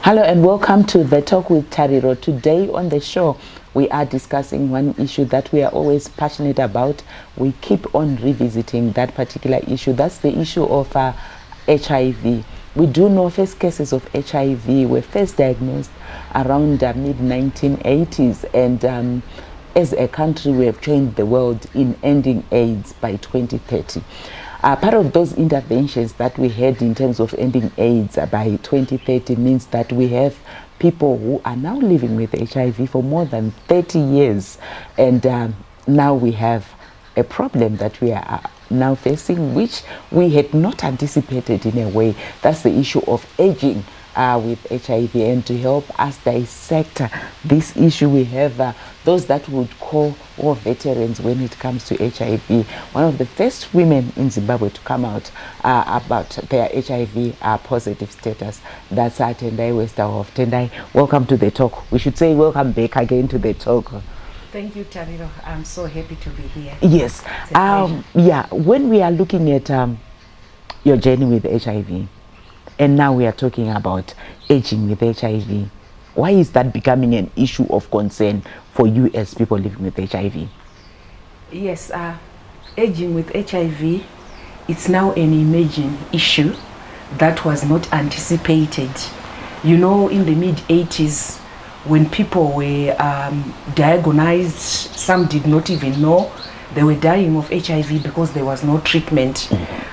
Hello and welcome to the Talk with Tariro. Today on the show, we are discussing one issue that we are always passionate about. We keep on revisiting that particular issue. That's the issue of HIV. We do know first cases of HIV were first diagnosed around the mid-1980s, and as a country, we have joined the world in ending AIDS by 2030. Part of those interventions that we had in terms of ending AIDS by 2030 means that we have people who are now living with HIV for more than 30 years. And now we have a problem that we are now facing, which we had not anticipated in a way. That's the issue of aging with HIV. And to help us dissect this issue, we have those that would call all veterans when it comes to HIV. One of the first women in Zimbabwe to come out about their HIV positive status, that's Tendai Westerhoff. Tendai, welcome to the talk. We should say welcome back again to the talk. Thank you, Tariro. I'm so happy to be here. Yes. When we are looking at your journey with HIV, and now we are talking about aging with HIV, why is that becoming an issue of concern for you as people living with HIV? Yes, aging with HIV, it's now an emerging issue that was not anticipated. You know, in the mid-80s, when people were diagnosed, some did not even know they were dying of HIV because there was no treatment.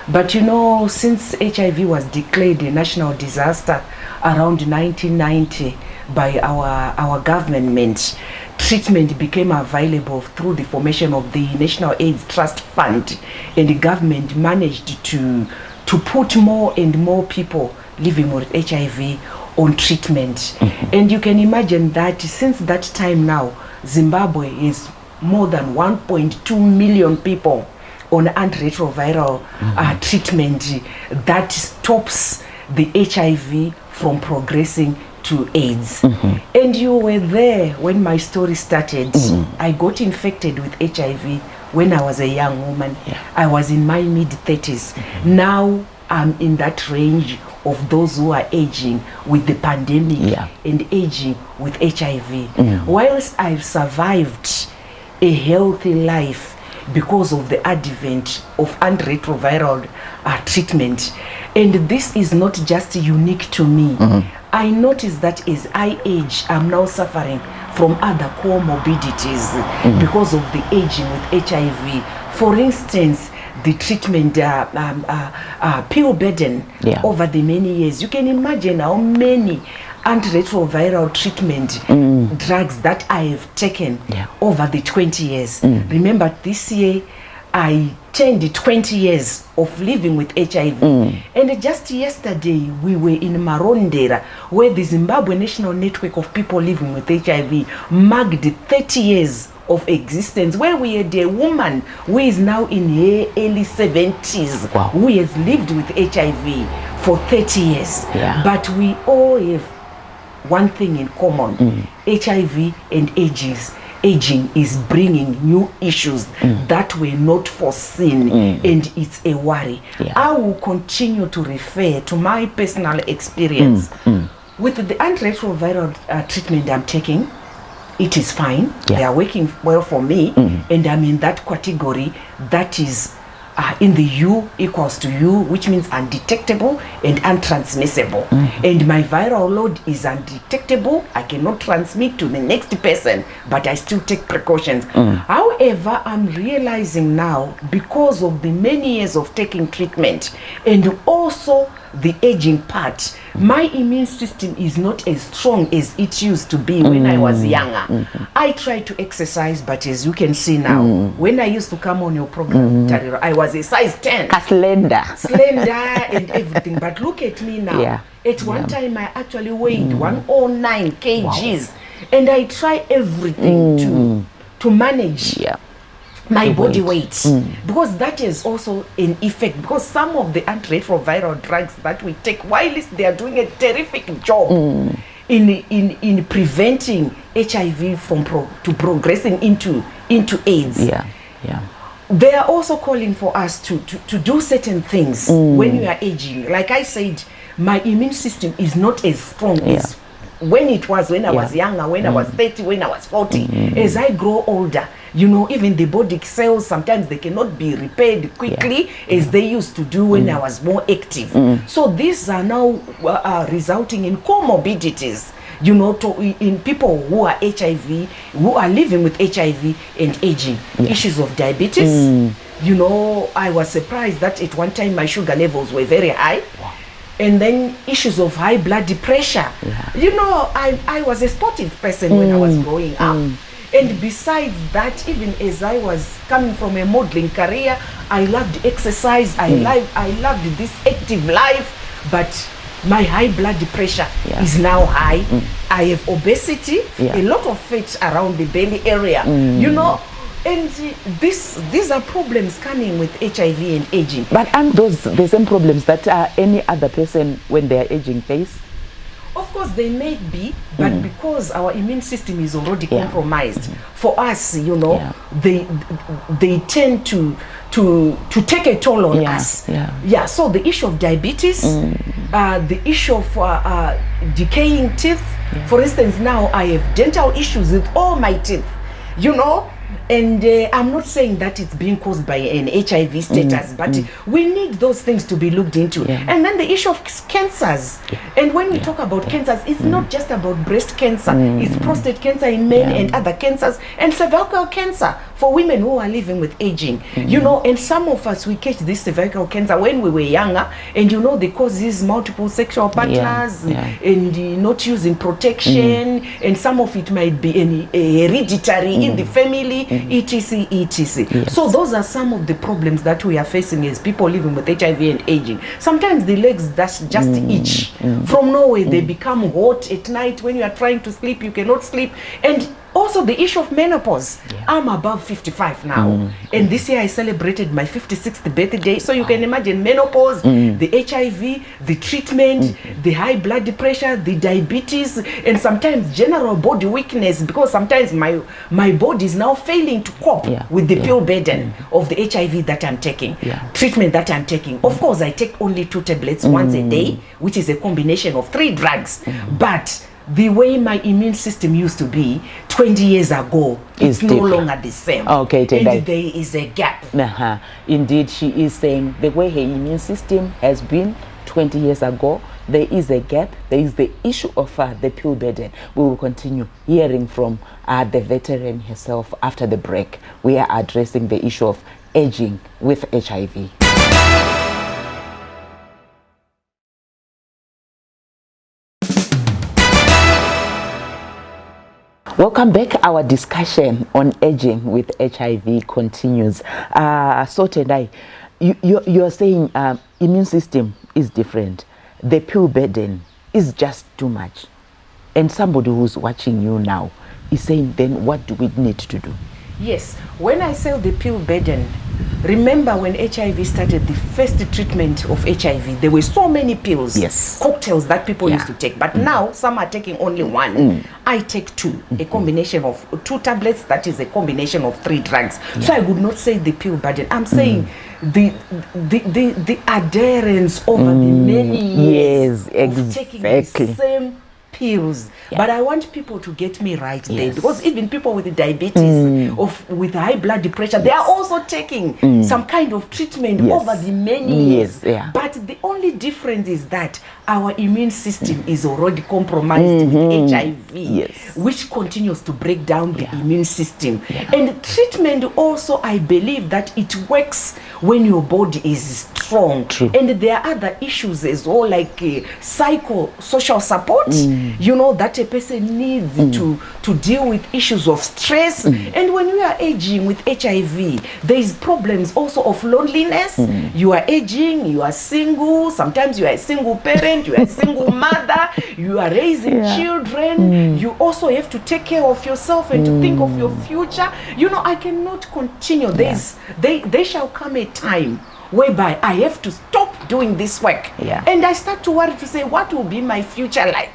But you know, since HIV was declared a national disaster around 1990 by our government, treatment became available through the formation of the National AIDS Trust Fund, and the government managed to put more and more people living with HIV on treatment. And you can imagine that since that time now, Zimbabwe is more than 1.2 million people on antiretroviral treatment that stops the HIV from progressing to AIDS. And you were there when my story started. I got infected with HIV when I was a young woman. I was in my mid-30s. Now I'm in that range of those who are aging with the pandemic and aging with HIV. Whilst I've survived a healthy life because of the advent of antiretroviral treatment, and this is not just unique to me. I notice that as I age, I'm now suffering from other comorbidities because of the aging with HIV. For instance, the treatment pill burden over the many years. You can imagine how many antiretroviral treatment drugs that I have taken over the 20 years. Remember, this year I turned 20 years of living with HIV. And just yesterday we were in Marondera, where the Zimbabwe National Network of People Living with HIV marked 30 years of existence, where we had a woman who is now in her early 70s, who has lived with HIV for 30 years. But we all have one thing in common. HIV and aging is bringing new issues that were not foreseen, and it's a worry. I will continue to refer to my personal experience with the antiretroviral treatment I'm taking. It is fine. They are working well for me, and I'm in that category that is in the U equals to U, which means undetectable and untransmissible. And my viral load is undetectable. I cannot transmit to the next person, but I still take precautions. However, I'm realizing now, because of the many years of taking treatment and also the aging part, my immune system is not as strong as it used to be when I was younger. I try to exercise, but as you can see now, when I used to come on your program, Tariro, I was a size 10. Slender and everything. But look at me now. At one time, I actually weighed 109 kgs. And I try everything to manage my body weight, because that is also an effect, because some of the antiretroviral drugs that we take, whilst they are doing a terrific job in preventing HIV from progressing into AIDS, they are also calling for us to do certain things when you are aging. Like I said, my immune system is not as strong as when I was younger, when I was 30, when I was 40. As I grow older, you know, even the body cells, sometimes they cannot be repaired quickly as they used to do when I was more active. So these are now resulting in comorbidities, you know, in people who are HIV, who are living with HIV and aging. Issues of diabetes. You know, I was surprised that at one time my sugar levels were very high. And then issues of high blood pressure. You know, I was a sportive person when I was growing up. And besides that, even as I was coming from a modeling career, I loved exercise. I loved this active life. But my high blood pressure is now high. I have obesity, a lot of fat around the belly area. You know, and these are problems coming with HIV and aging. But aren't those the same problems that any other person when they are aging face? Of course, they may be, but because our immune system is already compromised, for us, you know, they tend to take a toll on us. So the issue of diabetes, the issue of decaying teeth. For instance, now I have dental issues with all my teeth, you know. And I'm not saying that it's being caused by an HIV status, but we need those things to be looked into. And then the issue of cancers. And when we talk about cancers, it's not just about breast cancer. It's prostate cancer in men and other cancers, and cervical cancer for women who are living with aging. You know, and some of us, we catch this cervical cancer when we were younger, and you know, they cause these multiple sexual partners and not using protection, and some of it might be hereditary in the family. etc. So those are some of the problems that we are facing as people living with HIV and aging. Sometimes the legs just itch from nowhere. They become hot at night. When you are trying to sleep, you cannot sleep. And also the issue of menopause. I'm above 55 now, and this year I celebrated my 56th birthday. So you can imagine menopause, the HIV, the treatment, the high blood pressure, the diabetes, and sometimes general body weakness, because sometimes my body is now failing to cope with the pill burden of the HIV that I'm taking, treatment that I'm taking. Of course, I take only 2 tablets once a day, which is a combination of 3 drugs, but the way my immune system used to be 20 years ago, it's no longer the same. Okay, and there is a gap. Indeed, she is saying the way her immune system has been 20 years ago, there is a gap. There is the issue of the pill burden. We will continue hearing from the veteran herself after the break. We are addressing the issue of aging with HIV. Welcome back. Our discussion on aging with HIV continues. Tendai, you're saying immune system is different. The pill burden is just too much. And somebody who's watching you now is saying, then what do we need to do? Yes, when I say the pill burden, remember when HIV started, the first treatment of HIV, there were so many pills, cocktails that people used to take. But now some are taking only 1. I take 2, a combination of 2 tablets, that is a combination of 3 drugs. So I would not say the pill burden. I'm saying the adherence over the many years of taking the same pills. But I want people to get me right there, because even people with diabetes with high blood pressure, they are also taking some kind of treatment over the many years. But the only difference is that our immune system is already compromised with HIV, which continues to break down the immune system. And treatment also, I believe that it works when your body is strong. And there are other issues as well, like psychosocial support, you know, that a person needs to deal with issues of stress. And when you are aging with HIV, there is problems also of loneliness. You are aging, you are single, sometimes you are a single parent, you are a single mother, you are raising children, you also have to take care of yourself and to think of your future. You know, I cannot continue. There shall come a time whereby I have to stop doing this work. And I start to worry to say, what will be my future like?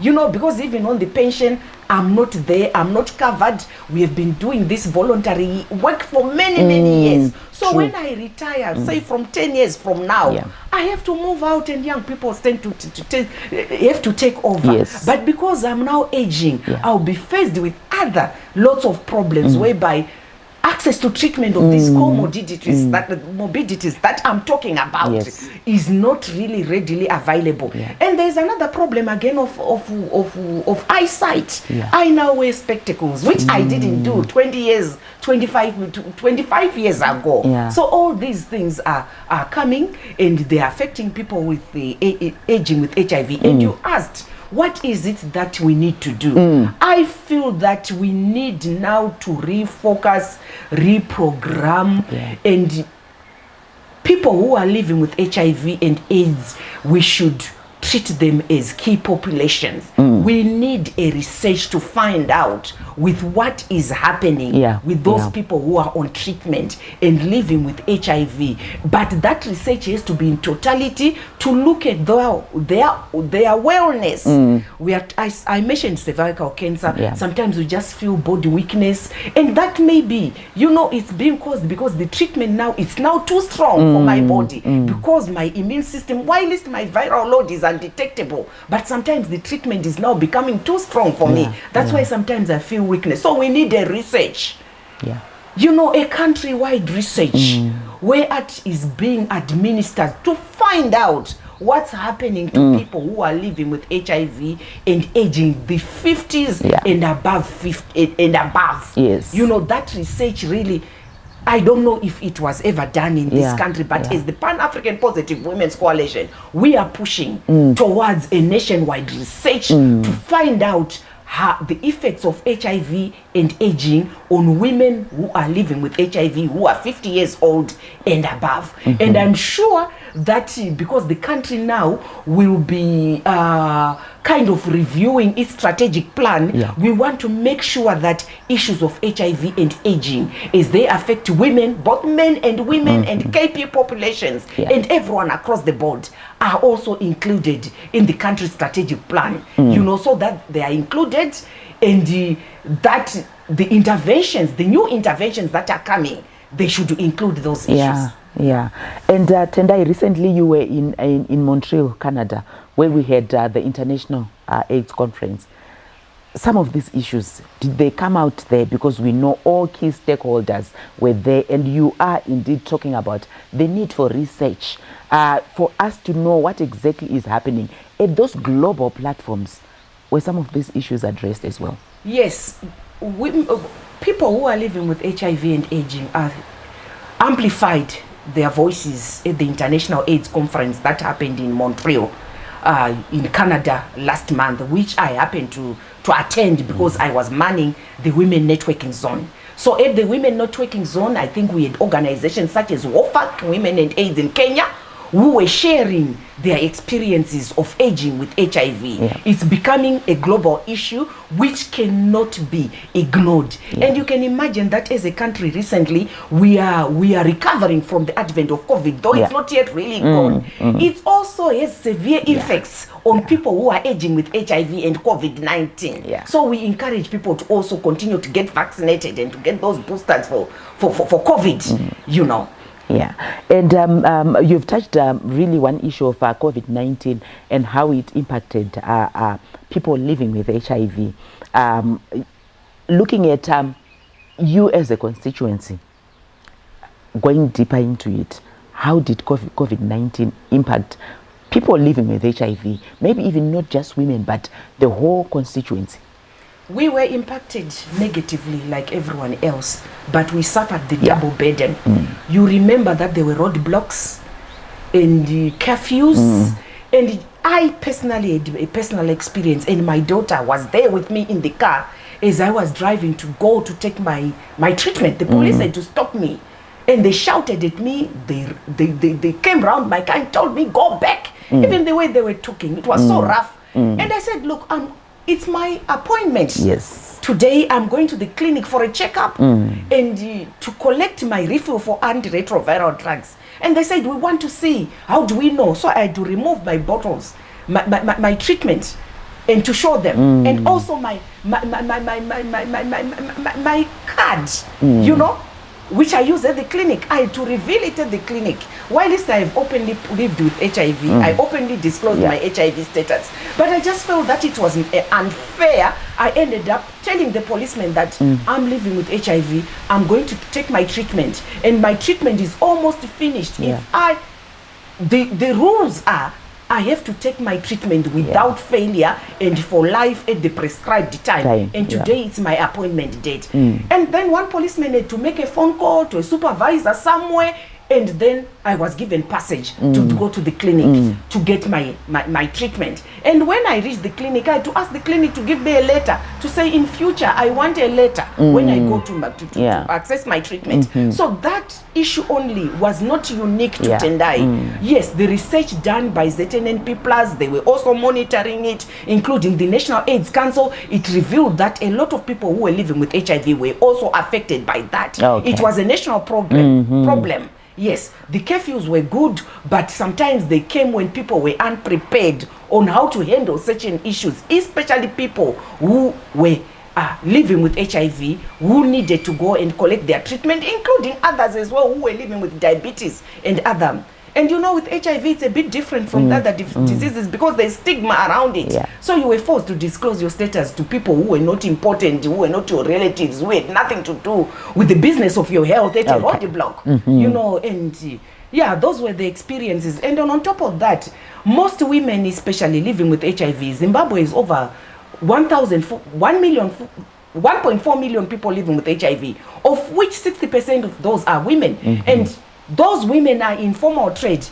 You know, because even on the pension, I'm not there, I'm not covered. We have been doing this voluntary work for many years. So So when I retire, say from 10 years from now, I have to move out and young people tend to have to take over. Yes. But because I'm now aging, I'll be faced with lots of problems whereby access to treatment of these comorbidities, morbidities that I'm talking about is not really readily available. And there's another problem again of eyesight. I now wear spectacles, which I didn't do 25 years ago. So all these things are coming, and they're affecting people with the aging with HIV. And you asked, what is it that we need to do? I feel that we need now to refocus, reprogram, and people who are living with HIV and AIDS, we should treat them as key populations. We need a research to find out with what is happening with those people who are on treatment and living with HIV. But that research has to be in totality to look at their wellness. I mentioned cervical cancer. Sometimes we just feel body weakness, and that may be, it's being caused because the treatment now is now too strong for my body, because my immune system, whilst my viral load is undetectable, but sometimes the treatment is now becoming too strong for me. That's why sometimes I feel weakness. So we need a research, a countrywide research where it is being administered to find out what's happening to people who are living with HIV and aging the 50s and above. That research really, I don't know if it was ever done in this country, but as the Pan-African Positive Women's Coalition, we are pushing towards a nationwide research to find out the effects of HIV and aging on women who are living with HIV, who are 50 years old and above. And I'm sure that because the country now will be kind of reviewing its strategic plan, we want to make sure that issues of HIV and aging, as they affect women, both men and women and KP populations and everyone across the board, are also included in the country's strategic plan, so that they are included, and that the interventions, the new interventions that are coming, they should include those issues. And Tendai, recently you were in Montreal, Canada, where we had the International AIDS Conference. Some of these issues, did they come out there? Because we know all key stakeholders were there, and you are indeed talking about the need for research for us to know what exactly is happening at those global platforms. Were some of these issues addressed as well? Yes. People who are living with HIV and aging are amplified their voices at the International AIDS Conference that happened in Montreal, in Canada last month, which I happened to attend because I was manning the Women Networking Zone. So at the Women Networking Zone, I think we had organizations such as WOFAC, Women and AIDS in Kenya, who were sharing their experiences of aging with HIV. It's becoming a global issue which cannot be ignored. And you can imagine that as a country recently, we are recovering from the advent of COVID, though it's not yet really gone. It also has severe effects on people who are aging with HIV and COVID-19. So we encourage people to also continue to get vaccinated and to get those boosters for COVID, And you've touched really one issue of COVID-19 and how it impacted people living with HIV. Looking at you as a constituency, going deeper into it, how did COVID-19 impact people living with HIV? Maybe even not just women, but the whole constituency. We were impacted negatively like everyone else, but we suffered the double burden. You remember that there were roadblocks and curfews, and I personally had a personal experience, and my daughter was there with me in the car as I was driving to go to take my treatment. The police had to stop me, and they shouted at me. They came around my car and told me, go back. Even the way they were talking, it was so rough. And I said, look, it's my appointment. Today I'm going to the clinic for a checkup and to collect my refill for antiretroviral drugs. And they said, we want to see, how do we know? So I had to remove my bottles, my treatment, and to show them. And also my card, which I use at the clinic. I had to reveal it at the clinic. Whilst I have openly lived with HIV, I openly disclosed my HIV status. But I just felt that it was unfair. I ended up telling the policeman that I'm living with HIV, I'm going to take my treatment, and my treatment is almost finished. If the rules are, I have to take my treatment without failure and for life at the prescribed time. And today it's my appointment date. And then one policeman had to make a phone call to a supervisor somewhere, and then I was given passage to go to the clinic to get my treatment. And when I reached the clinic, I had to ask the clinic to give me a letter to say, in future, I want a letter when I go to access my treatment. So that issue only was not unique to Tendai. Yes, the research done by ZNNP Plus, they were also monitoring it, including the National AIDS Council. It revealed that a lot of people who were living with HIV were also affected by that. It was a national problem. Yes, the curfews were good, but sometimes they came when people were unprepared on how to handle certain issues, especially people who were living with HIV, who needed to go and collect their treatment, including others as well who were living with diabetes and other. And you know, with HIV, it's a bit different from the other diseases because there's stigma around it. So you were forced to disclose your status to people who were not important, who were not your relatives, who had nothing to do with the business of your health at a roadblock. You know, and those were the experiences. And on top of that, most women, especially living with HIV, Zimbabwe is over 1.4 million people living with HIV, of which 60% of those are women. And those women are in formal trade.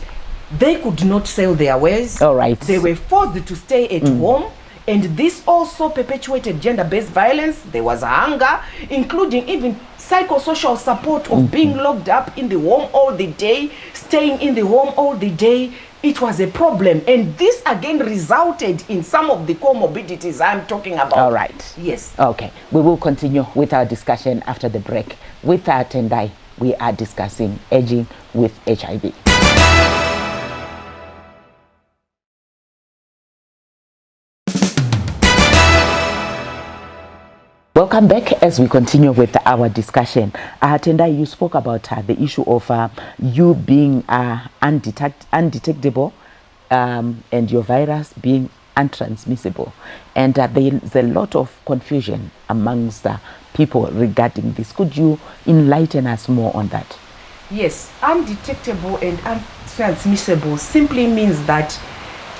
They could not sell their wares. They were forced to stay at home. And this also perpetuated gender-based violence. There was hunger, including even psychosocial support of being locked up in the home all the day, staying in the home all the day. It was a problem. And this again resulted in some of the comorbidities I'm talking about. Yes. Okay. We will continue with our discussion after the break. With our Tendai, we are discussing aging with HIV. Welcome back as we continue with our discussion. Tendai, you spoke about the issue of you being undetectable and your virus being untransmissible. And there's a lot of confusion amongst people regarding this. Could you enlighten us more on that? Yes, undetectable and untransmissible simply means that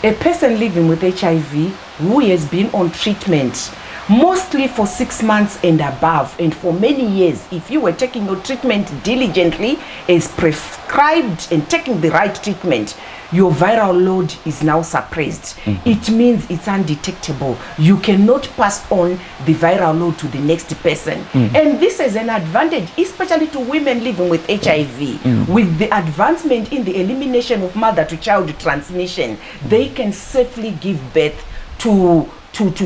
a person living with HIV who has been on treatment mostly for 6 months and above, and for many years, if you were taking your treatment diligently as prescribed and taking the right treatment, your viral load is now suppressed. It means it's undetectable. You cannot pass on the viral load to the next person. And this is an advantage, especially to women living with HIV. With the advancement in the elimination of mother-to-child transmission, they can safely give birth to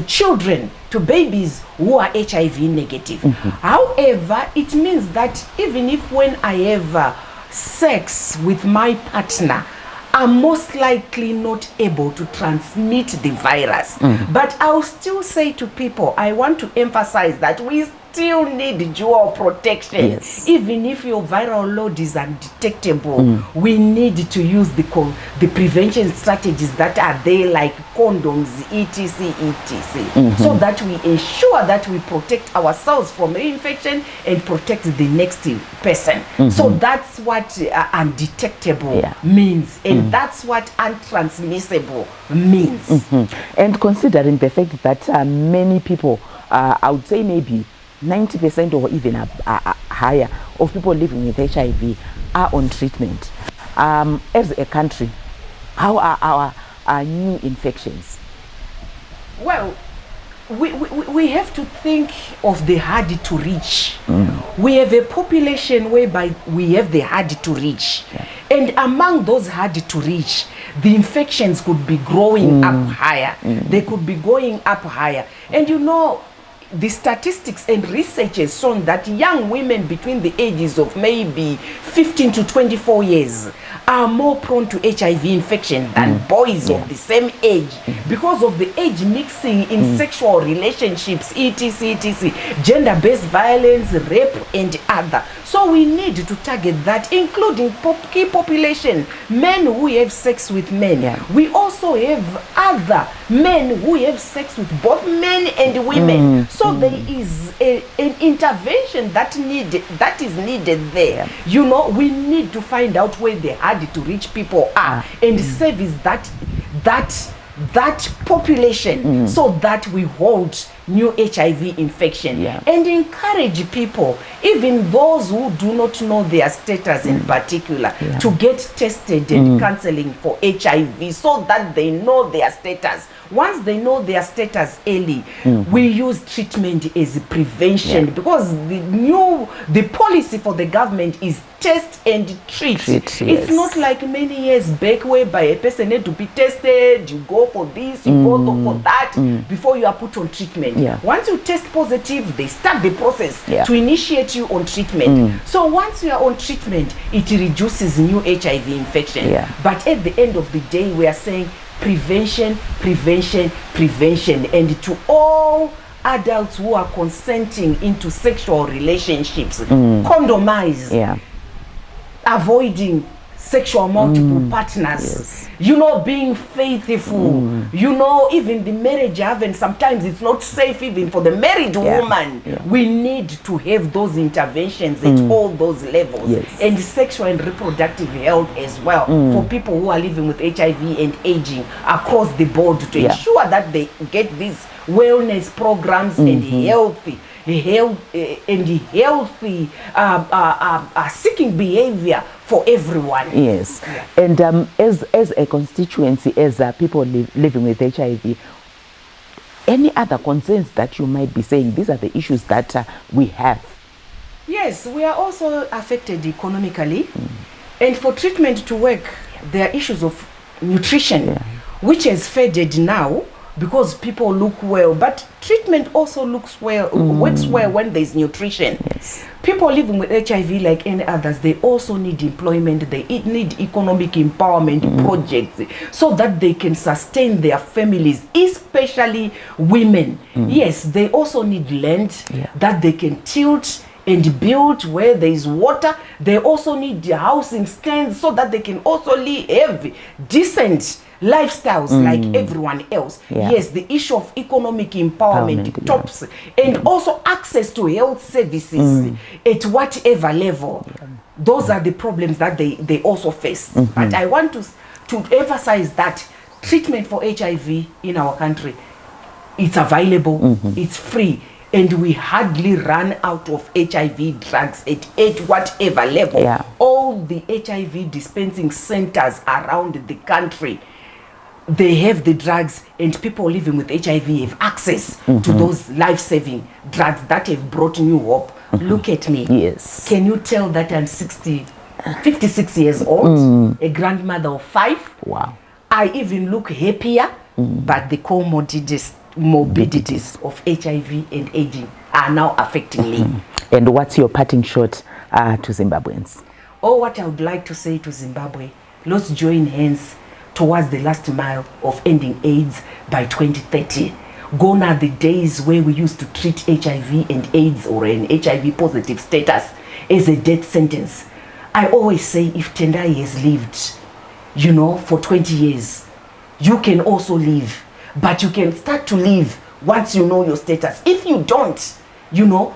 children, to babies who are HIV negative. However, it means that even if when I have sex with my partner, I'm most likely not able to transmit the virus. But I'll still say to people, I want to emphasize that we still need dual protection. Even if your viral load is undetectable, we need to use the prevention strategies that are there, like condoms, etc., so that we ensure that we protect ourselves from reinfection and protect the next person. So that's what undetectable means, and that's what untransmissible means. And considering the fact that many people, I would say maybe 90% or even higher of people living with HIV are on treatment. As a country, how are our new infections? Well, we have to think of the hard to reach. We have a population whereby we have the hard to reach. And among those hard to reach, the infections could be growing up higher. They could be going up higher. And you know, the statistics and research has shown that young women between the ages of maybe 15 to 24 years are more prone to HIV infection than boys of the same age because of the age mixing in sexual relationships, etc., gender-based violence, rape, and other. So we need to target that, including key population, men who have sex with men. We also have other men who have sex with both men and women. So there is an intervention that is needed there. You know, we need to find out where the hard to reach people are and service that population so that we hold new HIV infection and encourage people, even those who do not know their status in particular, to get tested and counseling for HIV so that they know their status. Once they know their status early, we use treatment as a prevention because the policy for the government is test and treat. It's not like many years back whereby a person had to be tested, you go for this, you go for that before you are put on treatment. Once you test positive, they start the process to initiate you on treatment. So once you are on treatment, it reduces new HIV infection. But at the end of the day, we are saying prevention, prevention, prevention. And to all adults who are consenting into sexual relationships, condomize, avoiding sexual multiple partners, you know, being faithful, you know, even the marriage haven, sometimes it's not safe even for the married woman. We need to have those interventions at all those levels, and sexual and reproductive health as well for people who are living with HIV and aging across the board to ensure that they get these wellness programs and healthy seeking behavior for everyone. And as a constituency, as people living with HIV, any other concerns that you might be saying, these are the issues that we have? Yes, we are also affected economically, and for treatment to work, there are issues of nutrition, which has faded now because people look well, but treatment also looks well, works well when there's nutrition. People living with HIV, like any others, they also need employment, they need economic empowerment projects so that they can sustain their families, especially women. Yes, they also need land that they can tilt and build where there is water. They also need the housing stands so that they can also have decent lifestyles like everyone else. Yes, the issue of economic empowerment tops, and also access to health services at whatever level. Those are the problems that they also face. But I want to emphasize that treatment for HIV in our country, it's available, it's free, and we hardly run out of HIV drugs at whatever level. All the HIV dispensing centers around the country, they have the drugs, and people living with HIV have access to those life-saving drugs that have brought new hope. Look at me. Can you tell that I'm 56 years old, a grandmother of 5? I even look happier, but the morbidities of HIV and aging are now affecting me. And what's your parting shot to Zimbabweans? What I would like to say to Zimbabwe, let's join hands towards the last mile of ending AIDS by 2030. Gone are the days where we used to treat HIV and AIDS or an HIV positive status as a death sentence. I always say, if Tendai has lived, you know, for 20 years, you can also live, but you can start to live once you know your status. If you don't, you know,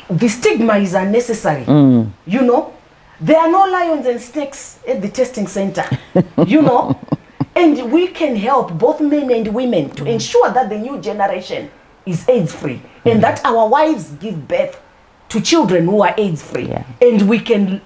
the stigma is unnecessary. You know, there are no lions and snakes at the testing center, you know, and we can help both men and women to ensure that the new generation is AIDS-free and that our wives give birth to children who are AIDS-free. And we can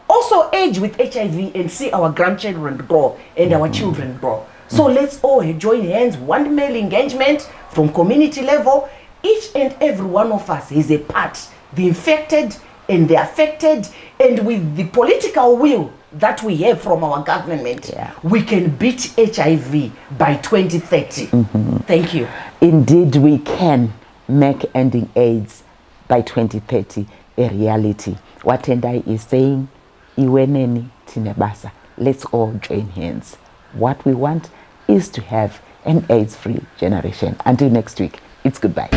also age with HIV and see our grandchildren grow and our children grow. So let's all join hands, one male engagement from community level. Each and every one of us is a part, the infected and the affected, and with the political will that we have from our government, we can beat HIV by 2030. Thank you. Indeed, we can make ending AIDS by 2030 a reality. What Tendai is saying iweneni tinebasa. Let's all join hands. What we want is to have an AIDS-free generation. Until next week, it's goodbye.